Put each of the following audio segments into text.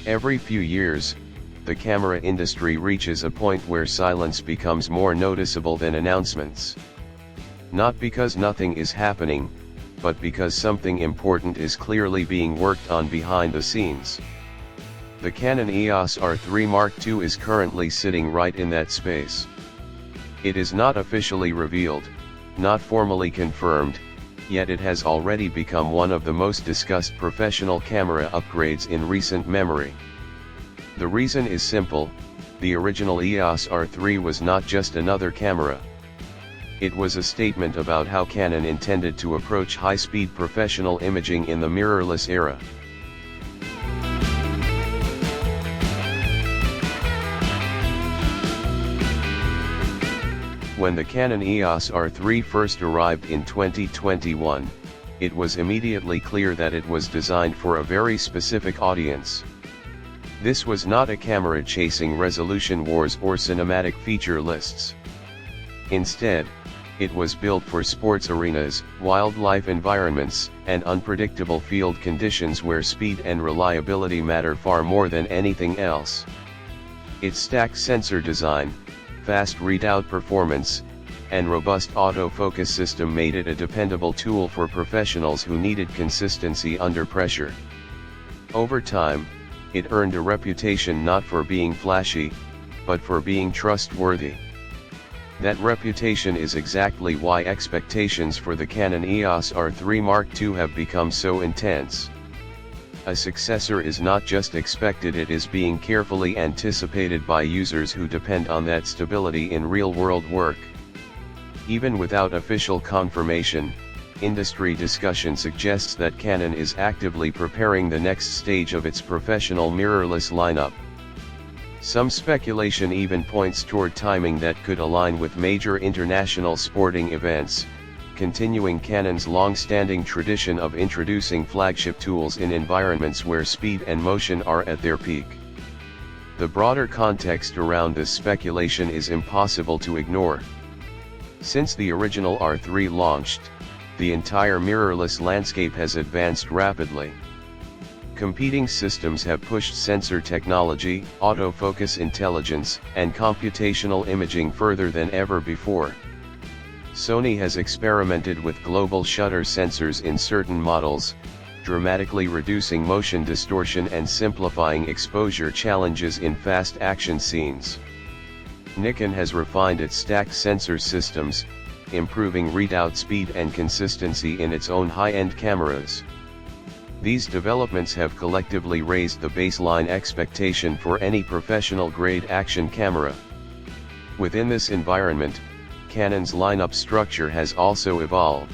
Every few years, the camera industry reaches a point where silence becomes more noticeable than announcements. Not because nothing is happening, but because something important is clearly being worked on behind the scenes. The Canon EOS R3 Mark II is currently sitting right in that space. It is not officially revealed, not formally confirmed, yet it has already become one of the most discussed professional camera upgrades in recent memory. The reason is simple: the original EOS R3 was not just another camera. It was a statement about how Canon intended to approach high-speed professional imaging in the mirrorless era. When the Canon EOS R3 first arrived in 2021, it was immediately clear that it was designed for a very specific audience. This was not a camera chasing resolution wars or cinematic feature lists. Instead, it was built for sports arenas, wildlife environments, and unpredictable field conditions where speed and reliability matter far more than anything else. Its stacked sensor design, fast readout performance, and robust autofocus system made it a dependable tool for professionals who needed consistency under pressure. Over time, it earned a reputation not for being flashy, but for being trustworthy. That reputation is exactly why expectations for the Canon EOS R3 Mark II have become so intense. A successor is not just expected, it is being carefully anticipated by users who depend on that stability in real-world work. Even without official confirmation, industry discussion suggests that Canon is actively preparing the next stage of its professional mirrorless lineup. Some speculation even points toward timing that could align with major international sporting events, continuing Canon's long-standing tradition of introducing flagship tools in environments where speed and motion are at their peak. The broader context around this speculation is impossible to ignore. Since the original R3 launched, the entire mirrorless landscape has advanced rapidly. Competing systems have pushed sensor technology, autofocus intelligence, and computational imaging further than ever before. Sony has experimented with global shutter sensors in certain models, dramatically reducing motion distortion and simplifying exposure challenges in fast action scenes. Nikon has refined its stacked sensor systems, improving readout speed and consistency in its own high-end cameras. These developments have collectively raised the baseline expectation for any professional-grade action camera. Within this environment, Canon's lineup structure has also evolved.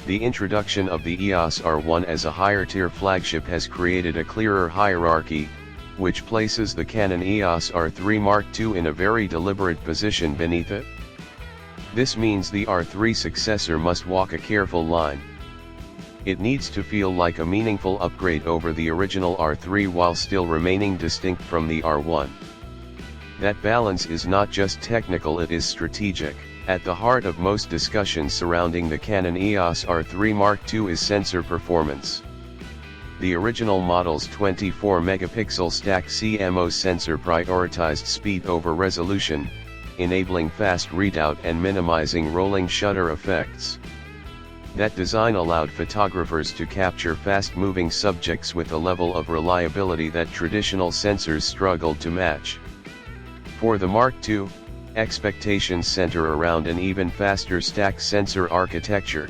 The introduction of the EOS R1 as a higher-tier flagship has created a clearer hierarchy, which places the Canon EOS R3 Mark II in a very deliberate position beneath it. This means the R3 successor must walk a careful line. It needs to feel like a meaningful upgrade over the original R3 while still remaining distinct from the R1. That balance is not just technical, it is strategic. At the heart of most discussions surrounding the Canon EOS R3 Mark II is sensor performance. The original model's 24-megapixel stacked CMOS sensor prioritized speed over resolution, enabling fast readout and minimizing rolling shutter effects. That design allowed photographers to capture fast-moving subjects with a level of reliability that traditional sensors struggled to match. For the Mark II, expectations center around an even faster stacked sensor architecture.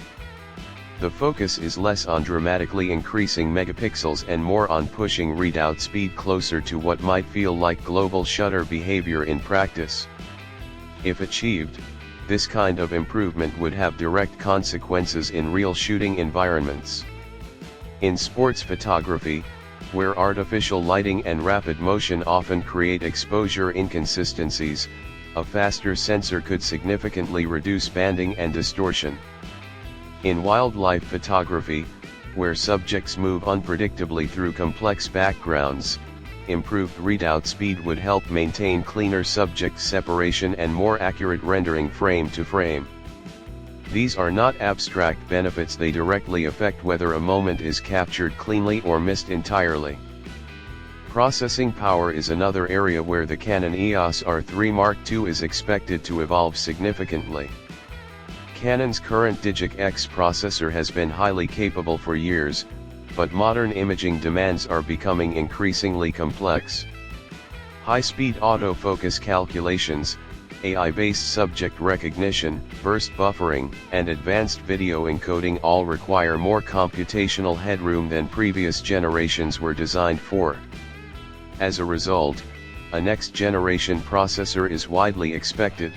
The focus is less on dramatically increasing megapixels and more on pushing readout speed closer to what might feel like global shutter behavior in practice. If achieved, this kind of improvement would have direct consequences in real shooting environments. In sports photography, where artificial lighting and rapid motion often create exposure inconsistencies, a faster sensor could significantly reduce banding and distortion. In wildlife photography, where subjects move unpredictably through complex backgrounds, improved readout speed would help maintain cleaner subject separation and more accurate rendering frame to frame. These are not abstract benefits, they directly affect whether a moment is captured cleanly or missed entirely. Processing power is another area where the Canon EOS R3 Mark II is expected to evolve significantly. Canon's current Digic X processor has been highly capable for years, but modern imaging demands are becoming increasingly complex. High-speed autofocus calculations, AI-based subject recognition, burst buffering, and advanced video encoding all require more computational headroom than previous generations were designed for. As a result, a next-generation processor is widely expected.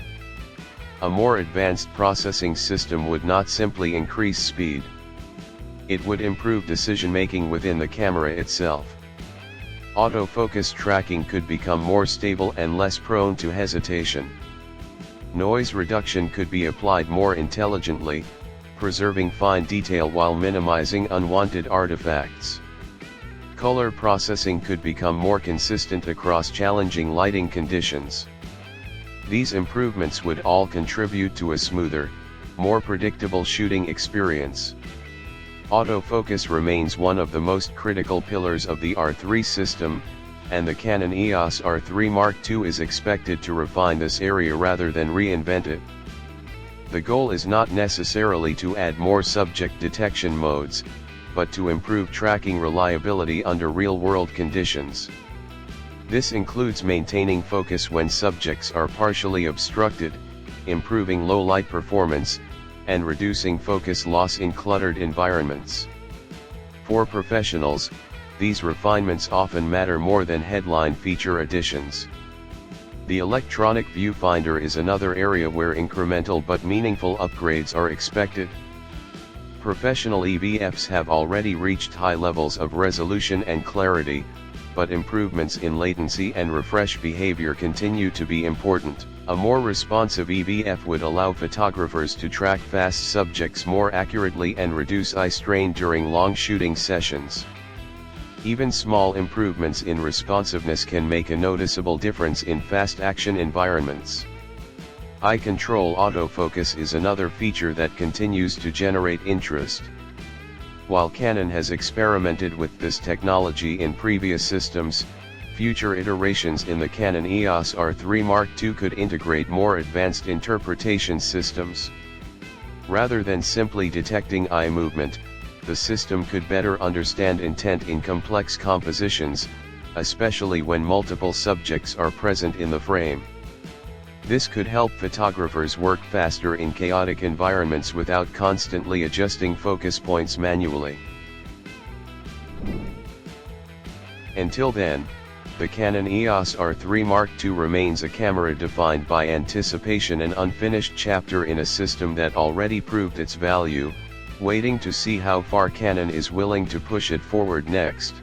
A more advanced processing system would not simply increase speed. It would improve decision-making within the camera itself. Autofocus tracking could become more stable and less prone to hesitation. Noise reduction could be applied more intelligently, preserving fine detail while minimizing unwanted artifacts. Color processing could become more consistent across challenging lighting conditions. These improvements would all contribute to a smoother, more predictable shooting experience. Autofocus remains one of the most critical pillars of the R3 system, and the Canon EOS R3 Mark II is expected to refine this area rather than reinvent it. The goal is not necessarily to add more subject detection modes, but to improve tracking reliability under real-world conditions. This includes maintaining focus when subjects are partially obstructed, improving low-light performance, and reducing focus loss in cluttered environments. For professionals, these refinements often matter more than headline feature additions. The electronic viewfinder is another area where incremental but meaningful upgrades are expected. Professional EVFs have already reached high levels of resolution and clarity, but improvements in latency and refresh behavior continue to be important. A more responsive EVF would allow photographers to track fast subjects more accurately and reduce eye strain during long shooting sessions. Even small improvements in responsiveness can make a noticeable difference in fast action environments. Eye control autofocus is another feature that continues to generate interest. While Canon has experimented with this technology in previous systems, future iterations in the Canon EOS R3 Mark II could integrate more advanced interpretation systems. Rather than simply detecting eye movement, the system could better understand intent in complex compositions, especially when multiple subjects are present in the frame. This could help photographers work faster in chaotic environments without constantly adjusting focus points manually. Until then, the Canon EOS R3 Mark II remains a camera defined by anticipation, an unfinished chapter in a system that already proved its value, waiting to see how far Canon is willing to push it forward next.